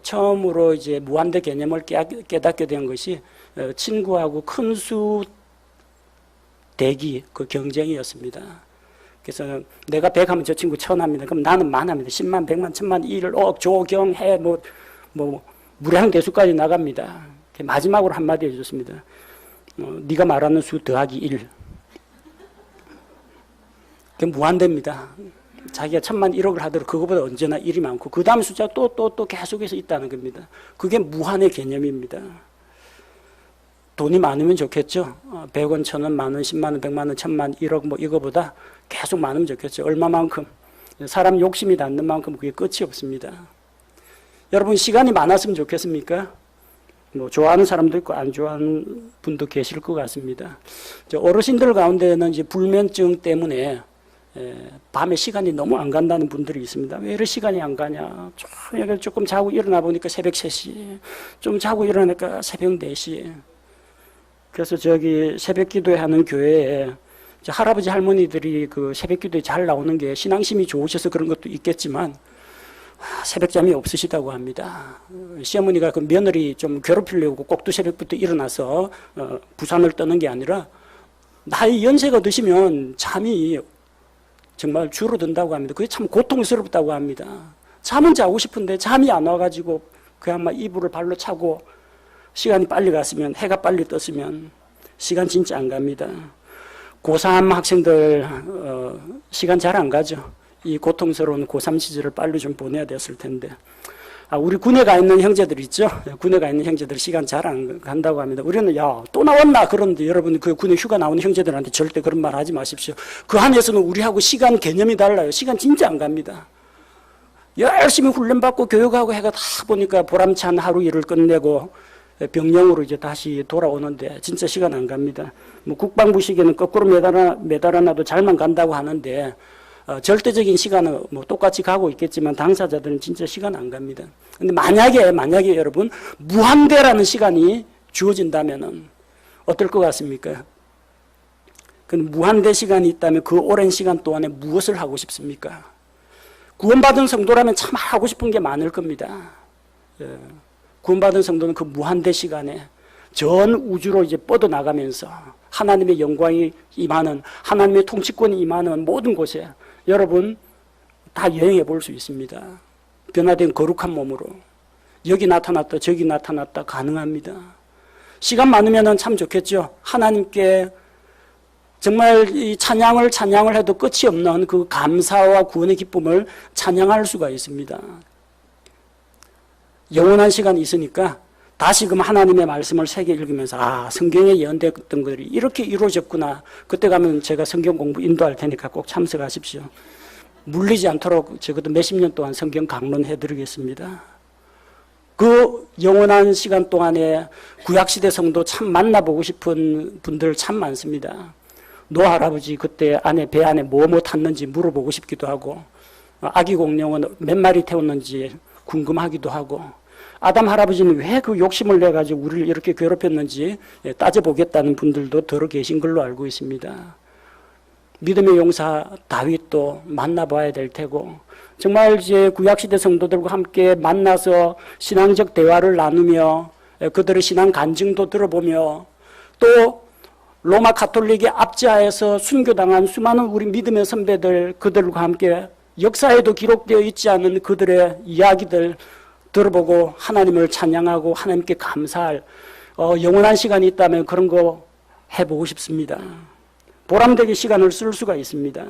처음으로 이제 무한대 개념을 깨닫게 된 것이 친구하고 큰 수 대기 그 경쟁이었습니다. 그래서 내가 100 하면 저 친구 1000 합니다. 그럼 나는 만 합니다. 10만, 100만, 1000만, 1억, 조경해 무량대수까지 나갑니다. 마지막으로 한마디 해줬습니다. 네가 말하는 수 더하기 1. 그게 무한대입니다. 자기가 1000만, 1억을 하더라도 그거보다 언제나 1이 많고 그 다음 숫자 또 계속해서 있다는 겁니다. 그게 무한의 개념입니다. 돈이 많으면 좋겠죠. 100원, 1000원, 만원, 10만원, 100만원, 1000만, 1억 이거보다 계속 많으면 좋겠죠. 얼마만큼. 사람 욕심이 닿는 만큼 그게 끝이 없습니다. 여러분, 시간이 많았으면 좋겠습니까? 좋아하는 사람도 있고 안 좋아하는 분도 계실 것 같습니다. 어르신들 가운데는 이제 불면증 때문에 밤에 시간이 너무 안 간다는 분들이 있습니다. 왜 이렇게 시간이 안 가냐. 조금 자고 일어나 보니까 새벽 3시, 좀 자고 일어나니까 새벽 4시. 그래서 새벽 기도회 하는 교회에 할아버지 할머니들이 그 새벽 기도에 잘 나오는 게 신앙심이 좋으셔서 그런 것도 있겠지만 새벽잠이 없으시다고 합니다. 시어머니가 그 며느리 좀 괴롭히려고 꼭두 새벽부터 일어나서 부산을 떠는 게 아니라 나이 연세가 드시면 잠이 정말 줄어든다고 합니다. 그게 참 고통스럽다고 합니다. 잠은 자고 싶은데 잠이 안 와가지고 그냥 막 이불을 발로 차고 시간이 빨리 갔으면, 해가 빨리 떴으면 시간 진짜 안 갑니다. 고3 학생들 시간 잘 안 가죠. 이 고통스러운 고3 시절을 빨리 좀 보내야 됐을 텐데. 우리 군에 가 있는 형제들 있죠? 군에 가 있는 형제들 시간 잘 안 간다고 합니다. 우리는 또 나왔나? 그런데 여러분 그 군에 휴가 나오는 형제들한테 절대 그런 말 하지 마십시오. 그 안에서는 우리하고 시간 개념이 달라요. 시간 진짜 안 갑니다. 열심히 훈련받고 교육하고 해가 다 보니까 보람찬 하루 일을 끝내고 병영으로 이제 다시 돌아오는데 진짜 시간 안 갑니다. 국방부 시계는 거꾸로 매달아놔도 잘만 간다고 하는데 절대적인 시간은 똑같이 가고 있겠지만 당사자들은 진짜 시간 안 갑니다. 근데 만약에 여러분 무한대라는 시간이 주어진다면은 어떨 것 같습니까? 그 무한대 시간이 있다면 그 오랜 시간 동안에 무엇을 하고 싶습니까? 구원받은 성도라면 참 하고 싶은 게 많을 겁니다. 구원받은 성도는 그 무한대 시간에 전 우주로 이제 뻗어나가면서 하나님의 영광이 임하는, 하나님의 통치권이 임하는 모든 곳에 여러분 다 여행해 볼 수 있습니다. 변화된 거룩한 몸으로. 여기 나타났다 저기 나타났다 가능합니다. 시간 많으면 참 좋겠죠. 하나님께 정말 이 찬양을 해도 끝이 없는 그 감사와 구원의 기쁨을 찬양할 수가 있습니다. 영원한 시간이 있으니까 다시금 하나님의 말씀을 새겨 읽으면서 성경에 예언됐던 것들이 이렇게 이루어졌구나. 그때 가면 제가 성경 공부 인도할 테니까 꼭 참석하십시오. 물리지 않도록 적어도 몇십 년 동안 성경 강론해 드리겠습니다. 그 영원한 시간 동안에 구약시대 성도 참 만나보고 싶은 분들 참 많습니다. 노아 할아버지 그때 배 안에 뭐 탔는지 물어보고 싶기도 하고, 아기 공룡은 몇 마리 태웠는지 궁금하기도 하고, 아담 할아버지는 왜 그 욕심을 내가지고 우리를 이렇게 괴롭혔는지 따져보겠다는 분들도 들어 계신 걸로 알고 있습니다. 믿음의 용사 다윗도 만나봐야 될 테고, 정말 이제 구약시대 성도들과 함께 만나서 신앙적 대화를 나누며 그들의 신앙 간증도 들어보며, 또 로마 가톨릭의 압제하에서 순교당한 수많은 우리 믿음의 선배들, 그들과 함께 역사에도 기록되어 있지 않은 그들의 이야기들 들어보고 하나님을 찬양하고 하나님께 감사할 영원한 시간이 있다면 그런 거 해보고 싶습니다. 보람되게 시간을 쓸 수가 있습니다.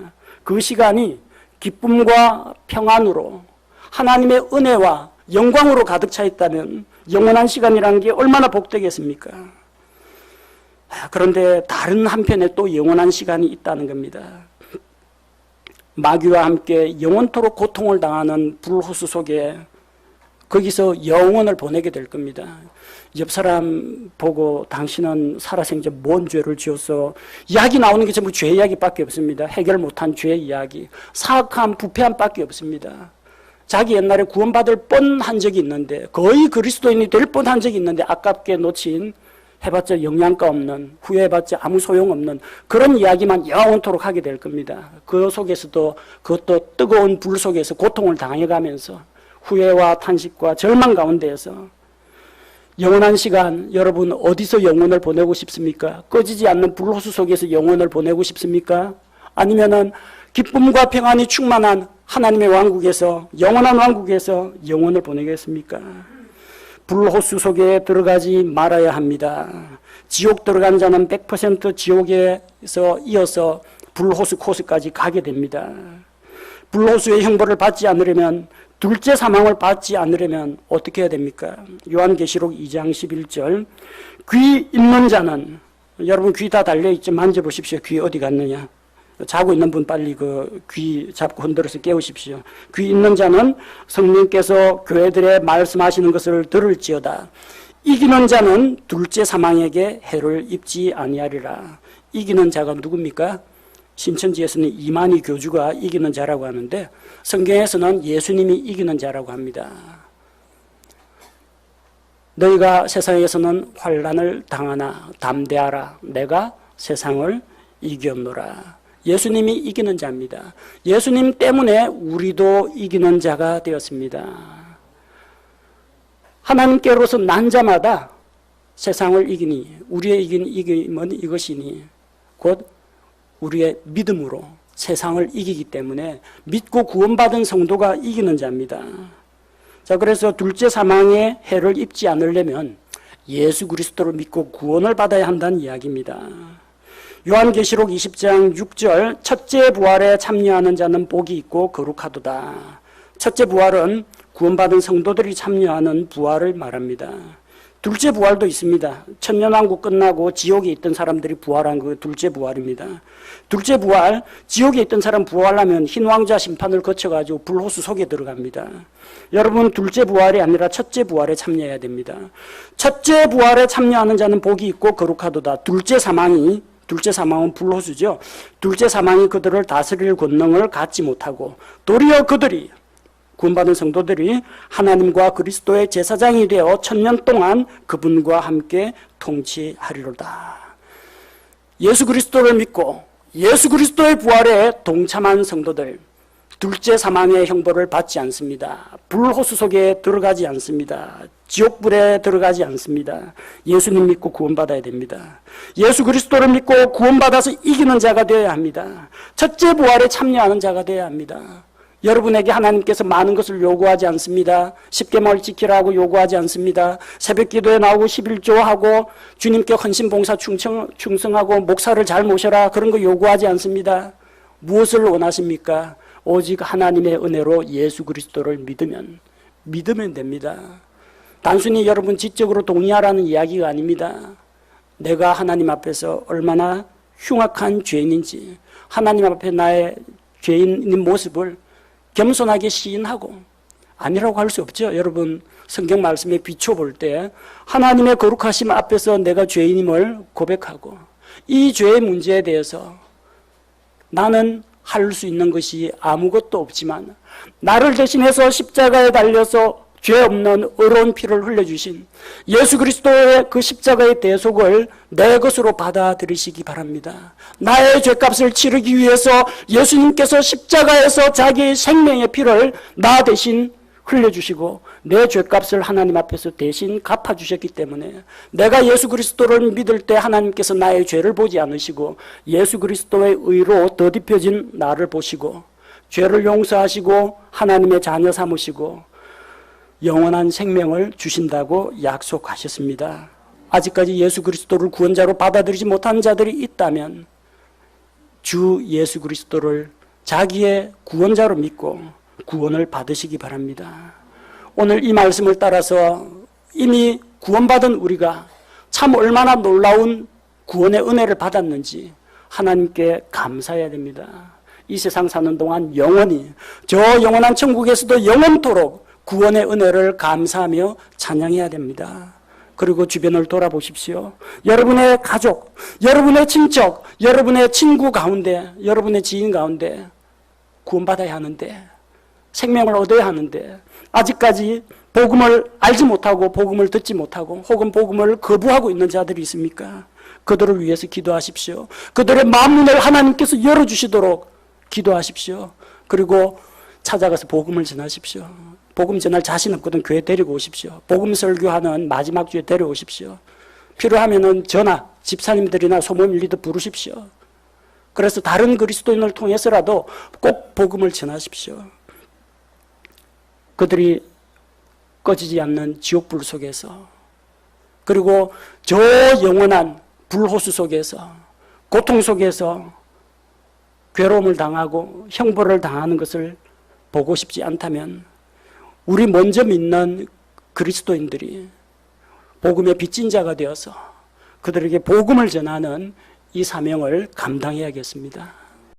그 시간이 기쁨과 평안으로 하나님의 은혜와 영광으로 가득 차 있다면 영원한 시간이라는 게 얼마나 복되겠습니까? 그런데 다른 한편에 또 영원한 시간이 있다는 겁니다. 마귀와 함께 영원토록 고통을 당하는 불호수 속에 거기서 영원을 보내게 될 겁니다. 옆 사람 보고 당신은 살아생전 뭔 죄를 지었어? 이야기 나오는 게 전부 죄 이야기밖에 없습니다. 해결 못한 죄 이야기, 사악함, 부패함 밖에 없습니다. 자기 옛날에 구원받을 뻔한 적이 있는데, 거의 그리스도인이 될 뻔한 적이 있는데 아깝게 놓친, 해봤자 영양가 없는, 후회해봤자 아무 소용없는 그런 이야기만 영원토록 하게 될 겁니다. 그 속에서도 그것도 뜨거운 불 속에서 고통을 당해가면서 후회와 탄식과 절망 가운데에서 영원한 시간, 여러분 어디서 영혼을 보내고 싶습니까? 꺼지지 않는 불호수 속에서 영혼을 보내고 싶습니까? 아니면은 기쁨과 평안이 충만한 하나님의 왕국에서, 영원한 왕국에서 영혼을 보내겠습니까? 불호수 속에 들어가지 말아야 합니다. 지옥 들어간 자는 100% 지옥에서 이어서 불호수 코스까지 가게 됩니다. 불호수의 형벌을 받지 않으려면, 둘째 사망을 받지 않으려면 어떻게 해야 됩니까? 요한계시록 2장 11절, 귀 있는 자는, 여러분 귀 다 달려있죠? 만져보십시오. 귀 어디 갔느냐? 자고 있는 분 빨리 그 귀 잡고 흔들어서 깨우십시오. 귀 있는 자는 성령께서 교회들에 말씀하시는 것을 들을지어다. 이기는 자는 둘째 사망에게 해를 입지 아니하리라. 이기는 자가 누굽니까? 신천지에서는 이만희 교주가 이기는 자라고 하는데, 성경에서는 예수님이 이기는 자라고 합니다. 너희가 세상에서는 환난을 당하나 담대하라. 내가 세상을 이겼노라. 예수님이 이기는 자입니다. 예수님 때문에 우리도 이기는 자가 되었습니다. 하나님께로서 난 자마다 세상을 이기니, 우리의 이김은 이것이니, 곧 우리의 믿음으로 세상을 이기기 때문에 믿고 구원받은 성도가 이기는 자입니다. 자, 그래서 둘째 사망의 해를 입지 않으려면 예수 그리스도를 믿고 구원을 받아야 한다는 이야기입니다. 요한계시록 20장 6절, 첫째 부활에 참여하는 자는 복이 있고 거룩하도다. 첫째 부활은 구원받은 성도들이 참여하는 부활을 말합니다. 둘째 부활도 있습니다. 천년왕국 끝나고 지옥에 있던 사람들이 부활한 그 둘째 부활입니다. 둘째 부활, 지옥에 있던 사람 부활하면 흰왕자 심판을 거쳐가지고 불호수 속에 들어갑니다. 여러분, 둘째 부활이 아니라 첫째 부활에 참여해야 됩니다. 첫째 부활에 참여하는 자는 복이 있고 거룩하도다. 둘째 사망은 불호수죠. 둘째 사망이 그들을 다스릴 권능을 갖지 못하고, 도리어 그들이, 구원받은 성도들이 하나님과 그리스도의 제사장이 되어 천년 동안 그분과 함께 통치하리로다. 예수 그리스도를 믿고 예수 그리스도의 부활에 동참한 성도들, 둘째 사망의 형벌을 받지 않습니다. 불호수 속에 들어가지 않습니다. 지옥불에 들어가지 않습니다. 예수님 믿고 구원받아야 됩니다. 예수 그리스도를 믿고 구원받아서 이기는 자가 되어야 합니다. 첫째 부활에 참여하는 자가 되어야 합니다. 여러분에게 하나님께서 많은 것을 요구하지 않습니다. 10계명을 지키라고 요구하지 않습니다. 새벽 기도에 나오고 11조하고 주님께 헌신봉사 충성하고 목사를 잘 모셔라 그런 거 요구하지 않습니다. 무엇을 원하십니까? 오직 하나님의 은혜로 예수 그리스도를 믿으면 됩니다. 단순히 여러분 지적으로 동의하라는 이야기가 아닙니다. 내가 하나님 앞에서 얼마나 흉악한 죄인인지 하나님 앞에 나의 죄인인 모습을 겸손하게 시인하고 아니라고 할 수 없죠. 여러분 성경 말씀에 비춰볼 때 하나님의 거룩하심 앞에서 내가 죄인임을 고백하고 이 죄의 문제에 대해서 나는 할 수 있는 것이 아무것도 없지만 나를 대신해서 십자가에 달려서 죄 없는 의로운 피를 흘려주신 예수 그리스도의 그 십자가의 대속을 내 것으로 받아들이시기 바랍니다. 나의 죄값을 치르기 위해서 예수님께서 십자가에서 자기의 생명의 피를 나 대신 흘려주시고 내 죄값을 하나님 앞에서 대신 갚아주셨기 때문에 내가 예수 그리스도를 믿을 때 하나님께서 나의 죄를 보지 않으시고 예수 그리스도의 의로 더딥혀진 나를 보시고 죄를 용서하시고 하나님의 자녀 삼으시고 영원한 생명을 주신다고 약속하셨습니다. 아직까지 예수 그리스도를 구원자로 받아들이지 못한 자들이 있다면 주 예수 그리스도를 자기의 구원자로 믿고 구원을 받으시기 바랍니다. 오늘 이 말씀을 따라서 이미 구원받은 우리가 참 얼마나 놀라운 구원의 은혜를 받았는지 하나님께 감사해야 됩니다. 이 세상 사는 동안 영원히 저 영원한 천국에서도 영원토록 구원의 은혜를 감사하며 찬양해야 됩니다. 그리고 주변을 돌아보십시오. 여러분의 가족, 여러분의 친척, 여러분의 친구 가운데, 여러분의 지인 가운데 구원받아야 하는데 생명을 얻어야 하는데 아직까지 복음을 알지 못하고 복음을 듣지 못하고 혹은 복음을 거부하고 있는 자들이 있습니까? 그들을 위해서 기도하십시오. 그들의 마음문을 하나님께서 열어주시도록 기도하십시오. 그리고 찾아가서 복음을 전하십시오. 복음 전할 자신 없거든 교회 데리고 오십시오. 복음 설교하는 마지막 주에 데려오십시오. 필요하면은 저나 집사님들이나 소모임 리더 부르십시오. 그래서 다른 그리스도인을 통해서라도 꼭 복음을 전하십시오. 그들이 꺼지지 않는 지옥불 속에서 그리고 저 영원한 불호수 속에서 고통 속에서 괴로움을 당하고 형벌을 당하는 것을 보고 싶지 않다면 우리 먼저 믿는 그리스도인들이 복음의 빚진 자가 되어서 그들에게 복음을 전하는 이 사명을 감당해야겠습니다.